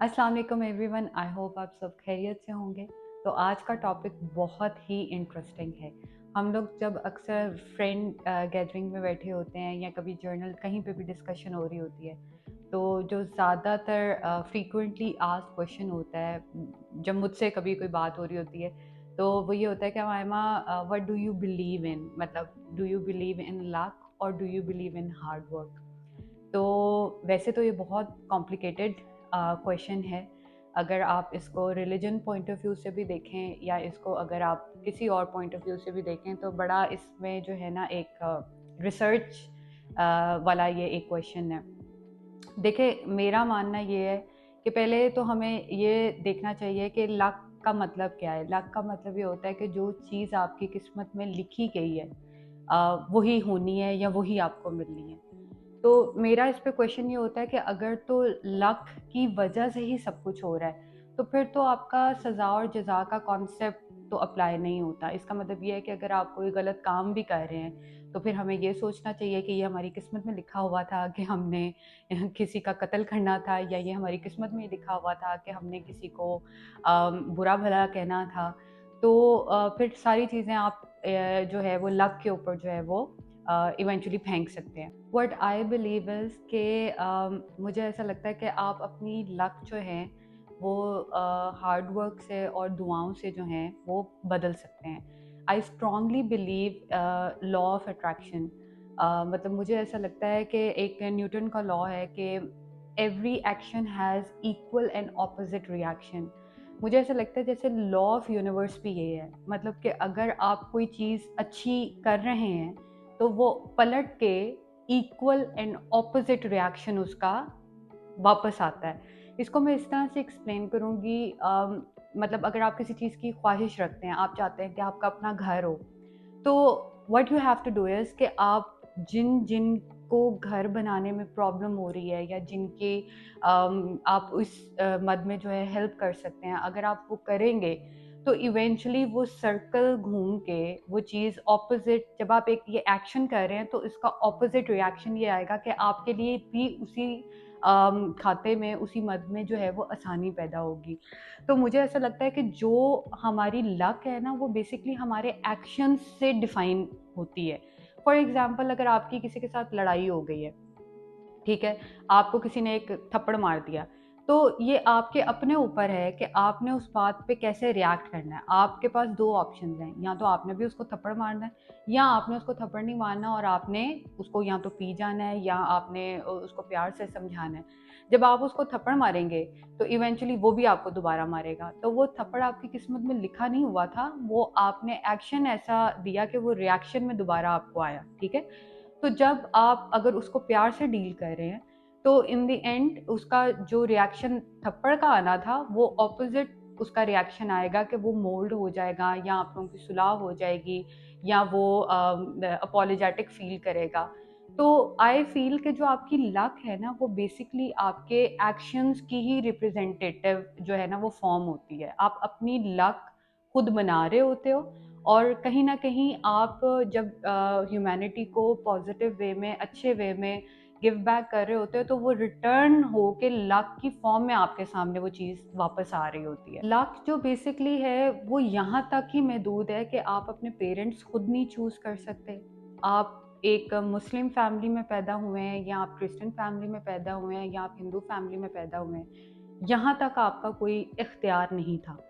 अस्सलाम वालेकुम everyone. I hope आप सब खैरियत से होंगे। तो आज का टॉपिक बहुत ही इंटरेस्टिंग है। हम लोग जब अक्सर फ्रेंड गैदरिंग में बैठे होते हैं या कभी जर्नल कहीं पे भी डिस्कशन हो रही होती है, तो जो ज़्यादातर फ्रीक्वेंटली आस्क्ड क्वेश्चन होता है, जब मुझसे कभी कोई बात हो रही होती है, तो वो ये होता है कि मायमा, what do you believe in, मतलब do you believe in luck और do you believe in hard work. तो वैसे तो ये बहुत कॉम्प्लिकेटेड क्वेश्चन है। अगर आप इसको रिलीजन पॉइंट ऑफ व्यू से भी देखें या इसको अगर आप किसी और पॉइंट ऑफ व्यू से भी देखें, तो बड़ा इसमें जो है ना एक रिसर्च वाला ये एक क्वेश्चन है। देखिए, मेरा मानना ये है कि पहले तो हमें ये देखना चाहिए कि लक का मतलब क्या है। लक का मतलब ये होता है कि जो चीज़ आपकी किस्मत में लिखी गई है, वही होनी है या वही आपको मिलनी है। तो मेरा इस पे क्वेश्चन ये होता है कि अगर तो लक की वजह से ही सब कुछ हो रहा है, तो फिर तो आपका सज़ा और जज़ा का कॉन्सेप्ट तो अप्लाई नहीं होता। इसका मतलब ये है कि अगर आप कोई गलत काम भी कर रहे हैं, तो फिर हमें ये सोचना चाहिए कि ये हमारी किस्मत में लिखा हुआ था कि हमने किसी का कत्ल करना था, या ये हमारी किस्मत में लिखा हुआ था कि हमने किसी को बुरा भला कहना था। तो फिर सारी चीज़ें आप जो है वो लक के ऊपर जो है वो इवेंचुअली फेंक सकते हैं। व्हाट आई बिलीव इज़ कि मुझे ऐसा लगता है कि आप अपनी लक जो है वो हार्ड वर्क से और दुआओं से जो हैं वो बदल सकते हैं। I strongly believe law of attraction. मतलब मुझे ऐसा लगता है कि एक न्यूटन का लॉ है कि every action has equal and opposite reaction. मुझे ऐसा लगता है जैसे लॉ ऑफ यूनिवर्स भी ये है, मतलब कि अगर आप कोई चीज़ अच्छी कर रहे हैं, तो वो पलट के इक्वल एंड ऑपोजिट रिएक्शन उसका वापस आता है। इसको मैं इस तरह से एक्सप्लेन करूँगी, मतलब अगर आप किसी चीज़ की ख्वाहिश रखते हैं, आप चाहते हैं कि आपका अपना घर हो, तो what you have to do is कि आप जिन को घर बनाने में प्रॉब्लम हो रही है या जिनके आप उस मद में जो है हेल्प कर सकते हैं, अगर आप वो करेंगे, तो इवेंचुअली वो सर्कल घूम के वो चीज़ ऑपोजिट, जब आप एक ये एक्शन कर रहे हैं तो इसका ऑपोजिट रिएक्शन ये आएगा कि आपके लिए भी उसी खाते में, उसी मद में जो है वो आसानी पैदा होगी। तो मुझे ऐसा लगता है कि जो हमारी लक है ना, वो बेसिकली हमारे एक्शंस से डिफाइन होती है। फॉर एग्जांपल, अगर आपकी किसी के साथ लड़ाई हो गई है, ठीक है, आपको किसी ने एक थप्पड़ मार दिया, तो ये आपके अपने ऊपर है कि आपने उस बात पे कैसे रिएक्ट करना है। आपके पास दो ऑप्शन हैं, या तो आपने भी उसको थप्पड़ मारना है, या आपने उसको थप्पड़ नहीं मारना और आपने उसको या तो पी जाना है या आपने उसको प्यार से समझाना है। जब आप उसको थप्पड़ मारेंगे, तो इवेंचुअली वो भी आपको दोबारा मारेगा। तो वो थप्पड़ आपकी किस्मत में लिखा नहीं हुआ था, वो आपने एक्शन ऐसा दिया कि वो रिएक्शन में दोबारा आपको आया, ठीक है। तो जब आप अगर उसको प्यार से डील कर रहे हैं, तो इन द एंड उसका जो रिएक्शन थप्पड़ का आना था, वो ऑपोजिट उसका रिएक्शन आएगा कि वो मोल्ड हो जाएगा, या आप लोगों की सुलह हो जाएगी, या वो अपोलोजेटिक फील करेगा। तो आई फील कि जो आपकी लक है ना, वो बेसिकली आपके एक्शंस की ही रिप्रेजेंटेटिव जो है ना वो फॉर्म होती है। आप अपनी लक खुद बना रहे होते हो, और कहीं न कहीं आप जब ह्यूमैनिटी को पॉज़िटिव वे में, अच्छे वे में गिव बैक कर रहे होते हो, तो वो रिटर्न हो के लक की फ़ॉर्म में आपके सामने वो चीज़ वापस आ रही होती है। लक जो बेसिकली है, वो यहाँ तक ही महदूद है कि आप अपने पेरेंट्स खुद नहीं चूज़ कर सकते। आप एक मुस्लिम फैमिली में पैदा हुए हैं, या आप क्रिश्चियन फैमिली में पैदा हुए हैं, या आप हिंदू फैमिली में पैदा हुए हैं, यहाँ तक आपका कोई इख्तियार नहीं था।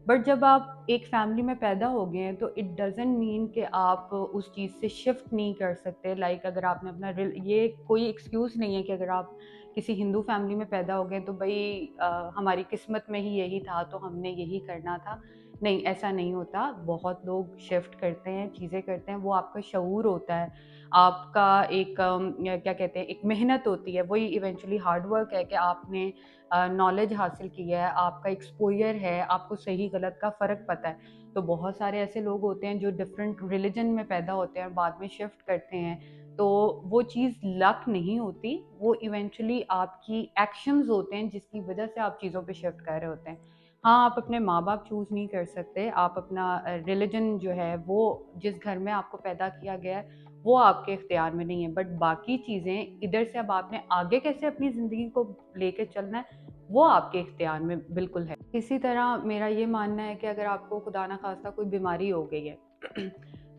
बट जब आप एक फैमिली में पैदा हो गए हैं, तो इट डज़न्ट मीन कि आप उस चीज़ से शिफ्ट नहीं कर सकते। लाइक अगर आपने अपना ये कोई एक्सक्यूज़ नहीं है कि अगर आप किसी हिंदू फैमिली में पैदा हो गए तो भाई हमारी किस्मत में ही यही था तो हमने यही करना था। नहीं, ऐसा नहीं होता। बहुत लोग शिफ्ट करते हैं, चीज़ें करते हैं, वो आपका शऊर होता है। आपका एक क्या कहते हैं, एक मेहनत होती है, वही इवेंचुअली हार्ड वर्क है कि आपने नॉलेज हासिल की है, आपका एक्सपोज़र है, आपको सही गलत का फ़र्क पता है। तो बहुत सारे ऐसे लोग होते हैं जो डिफरेंट रिलिजन में पैदा होते हैं और बाद में शिफ्ट करते हैं, तो वो चीज़ लक नहीं होती, वो इवेंचुअली आपकी एक्शंस होते हैं जिसकी वजह से आप चीज़ों पे शिफ्ट कर रहे होते हैं। हाँ, आप अपने माँ-बाप चूज़ नहीं कर सकते, आप अपना रिलिजन जो है वो जिस घर में आपको पैदा किया गया है, वो आपके इख्तियार में नहीं है। बट बाकी चीज़ें इधर से अब आपने आगे कैसे अपनी ज़िंदगी को लेके चलना है, वो आपके इख्तियार में बिल्कुल है। इसी तरह मेरा ये मानना है कि अगर आपको खुदा ना खास्ता कोई बीमारी हो गई है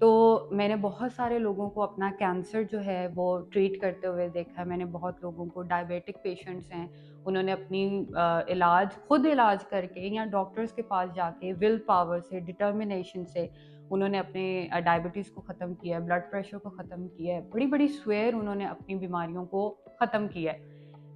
तो मैंने बहुत सारे लोगों को अपना कैंसर जो है वो ट्रीट करते हुए देखा है। मैंने बहुत लोगों को, डायबिटिक पेशेंट्स हैं, उन्होंने अपनी खुद इलाज करके या डॉक्टर्स के पास जाके विल पावर से, डिटर्मिनेशन से उन्होंने अपने डायबिटीज़ को ख़त्म किया है, ब्लड प्रेशर को ख़त्म किया है, बड़ी बड़ी स्वेयर उन्होंने अपनी बीमारियों को ख़त्म किया है।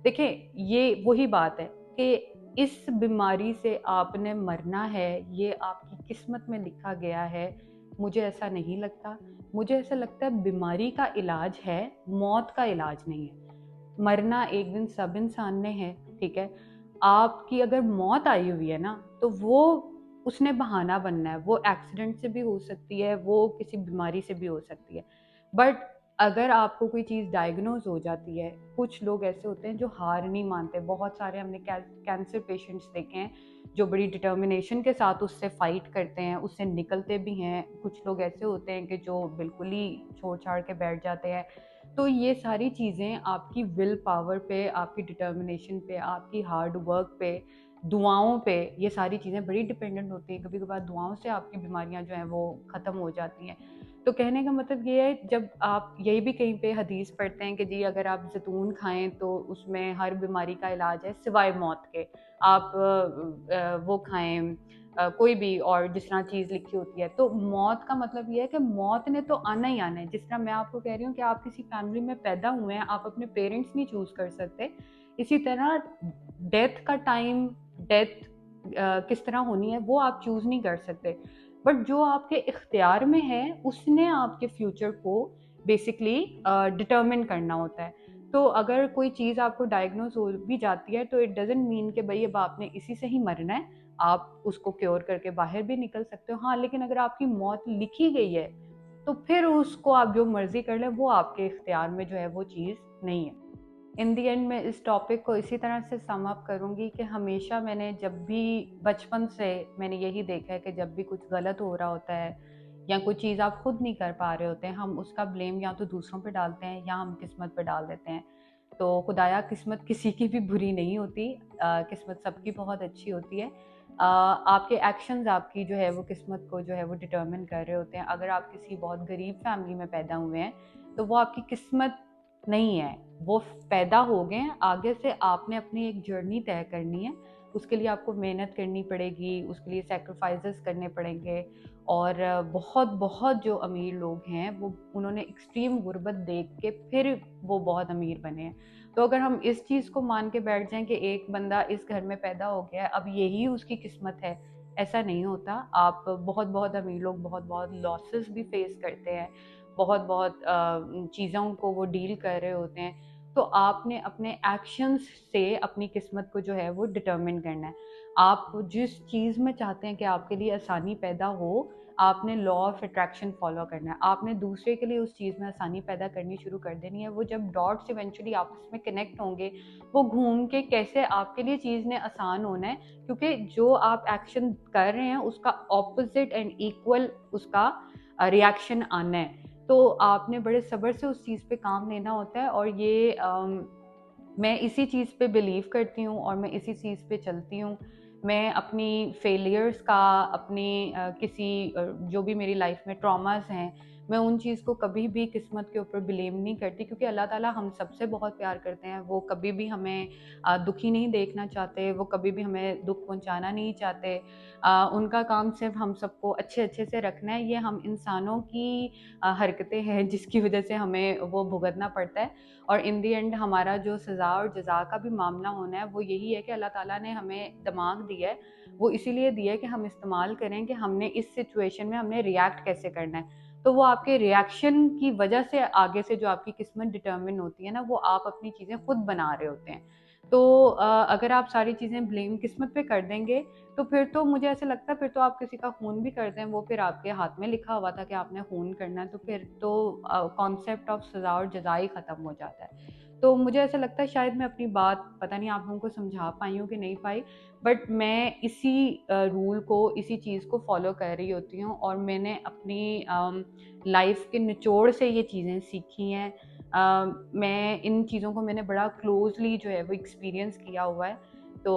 देखिए, ये वही बात है कि इस बीमारी से आपने मरना है, ये आपकी किस्मत में लिखा गया है। मुझे ऐसा नहीं लगता। मुझे ऐसा लगता है बीमारी का इलाज है, मौत का इलाज नहीं है। मरना एक दिन सब इंसान ने है, ठीक है? आपकी अगर मौत आई हुई है ना, तो वो उसने बहाना बनना है। वो एक्सीडेंट से भी हो सकती है, वो किसी बीमारी से भी हो सकती है। बट अगर आपको कोई चीज़ डायग्नोज हो जाती है, कुछ लोग ऐसे होते हैं जो हार नहीं मानते। बहुत सारे हमने कैंसर पेशेंट्स देखे हैं जो बड़ी डिटर्मिनेशन के साथ उससे फाइट करते हैं, उससे निकलते भी हैं। कुछ लोग ऐसे होते हैं कि जो बिल्कुल ही छोड़ छाड़ के बैठ जाते हैं। तो ये सारी चीज़ें आपकी विल पावर पे, आपकी डिटर्मिनेशन पे, आपकी हार्ड वर्क पे, दुआओं पे, ये सारी चीज़ें बड़ी डिपेंडेंट होती हैं। कभी कभार दुआओं से आपकी बीमारियां जो हैं वो ख़त्म हो जाती हैं। तो कहने का मतलब ये है, जब आप यही भी कहीं पे हदीस पढ़ते हैं कि जी अगर आप ज़ैतून खाएं तो उसमें हर बीमारी का इलाज है सिवाय मौत के। आप वो खाएं, कोई भी और जिस तरह चीज़ लिखी होती है। तो मौत का मतलब ये है कि मौत ने तो आना ही आना है। जिस तरह मैं आपको कह रही हूँ कि आप किसी फैमिली में पैदा हुए हैं, आप अपने पेरेंट्स नहीं चूज़ कर सकते। इसी तरह डेथ का टाइम, डेथ किस तरह होनी है वो आप चूज़ नहीं कर सकते। बट जो आपके इख्तियार में है उसने आपके फ्यूचर को बेसिकली डिटर्मिन करना होता है। तो अगर कोई चीज़ आपको डायग्नोज हो भी जाती है तो इट डजेंट मीन कि भाई अब आपने इसी से ही मरना है। आप उसको क्योर करके बाहर भी निकल सकते हो। हाँ, लेकिन अगर आपकी मौत लिखी गई है तो फिर उसको आप जो मर्जी कर लें, वो आपके इख्तियार में जो है वो चीज़ नहीं है। इन दी एंड मैं इस टॉपिक को इसी तरह से सम अप करूँगी कि हमेशा मैंने, जब भी बचपन से मैंने यही देखा है कि जब भी कुछ गलत हो रहा होता है या कोई चीज़ आप खुद नहीं कर पा रहे होते हैं, हम उसका ब्लेम या तो दूसरों पे डालते हैं या हम किस्मत पे डाल देते हैं। तो खुदाया किस्मत किसी की भी बुरी नहीं होती। किस्मत सबकी बहुत अच्छी होती है। आपके एक्शंस आपकी जो है वो किस्मत को जो है वो डिटर्मिन कर रहे होते हैं। अगर आप किसी बहुत गरीब फैमिली में पैदा हुए हैं तो वो आपकी किस्मत नहीं है, वो पैदा हो गए हैं। आगे से आपने अपनी एक जर्नी तय करनी है। उसके लिए आपको मेहनत करनी पड़ेगी, उसके लिए सैक्रिफाइसेस करने पड़ेंगे। और बहुत बहुत जो अमीर लोग हैं वो, उन्होंने एक्सट्रीम गुर्बत देख के फिर वो बहुत अमीर बने हैं। तो अगर हम इस चीज़ को मान के बैठ जाएं कि एक बंदा इस घर में पैदा हो गया है, अब यही उसकी किस्मत है, ऐसा नहीं होता। आप बहुत बहुत अमीर लोग बहुत बहुत लॉसेस भी फेस करते हैं, बहुत बहुत चीज़ों को वो डील कर रहे होते हैं। तो आपने अपने एक्शंस से अपनी किस्मत को जो है वो डिटर्मिन करना है। आप जिस चीज़ में चाहते हैं कि आपके लिए आसानी पैदा हो, आपने लॉ ऑफ अट्रैक्शन फॉलो करना है। आपने दूसरे के लिए उस चीज़ में आसानी पैदा करनी शुरू कर देनी है। वो जब डॉट्स इवेंचुअली आपस में कनेक्ट होंगे, वो घूम के कैसे आपके लिए चीज़ ने आसान होना है, क्योंकि जो आप एक्शन कर रहे हैं उसका ऑपोजिट एंड इक्वल उसका रिएक्शन आना है। तो आपने बड़े सब्र से उस चीज़ पे काम लेना होता है। और ये मैं इसी चीज़ पे बिलीव करती हूँ और मैं इसी चीज़ पे चलती हूँ। मैं अपनी फेलियर्स का, अपनी जो भी मेरी लाइफ में ट्रॉमास हैं, मैं उन चीज़ को कभी भी किस्मत के ऊपर ब्लेम नहीं करती, क्योंकि अल्लाह ताला हम सबसे बहुत प्यार करते हैं। वो कभी भी हमें दुखी नहीं देखना चाहते, वो कभी भी हमें दुख पहुंचाना नहीं चाहते। उनका काम सिर्फ हम सबको अच्छे अच्छे से रखना है। ये हम इंसानों की हरकतें हैं जिसकी वजह से हमें वो भुगतना पड़ता है। और इन दी एंड हमारा जो सज़ा और जज़ा का भी मामला होना है वो यही है कि अल्लाह ताला ने हमें दिमाग दिया है, वो इसीलिए दिया है कि हम इस्तेमाल करें कि हमने इस सिचुएशन में हमने रिएक्ट कैसे करना है। तो वो आपके रिएक्शन की वजह से आगे से जो आपकी किस्मत डिटर्मिन होती है ना, वो आप अपनी चीज़ें खुद बना रहे होते हैं। तो अगर आप सारी चीज़ें ब्लेम किस्मत पे कर देंगे तो फिर तो मुझे ऐसा लगता है फिर तो आप किसी का खून भी कर दें, वो फिर आपके हाथ में लिखा हुआ था कि आपने खून करना है, तो फिर तो कॉन्सेप्ट ऑफ सज़ा और जज़ा ही ख़त्म हो जाता है। तो मुझे ऐसा लगता है शायद मैं अपनी बात पता नहीं आप लोगों को समझा पाई हूँ कि नहीं पाई, बट मैं इसी रूल को, इसी चीज़ को फॉलो कर रही होती हूँ। और मैंने अपनी लाइफ के निचोड़ से ये चीज़ें सीखी हैं। मैं इन चीज़ों को मैंने बड़ा क्लोजली जो है वो एक्सपीरियंस किया हुआ है। तो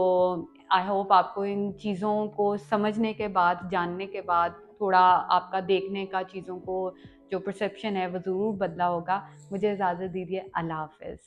आई होप आपको इन चीज़ों को समझने के बाद, जानने के बाद थोड़ा आपका देखने का चीज़ों को जो परसेप्शन है वो ज़रूर बदला होगा। मुझे इजाज़त दीजिए। अल्लाह हाफ़िज़।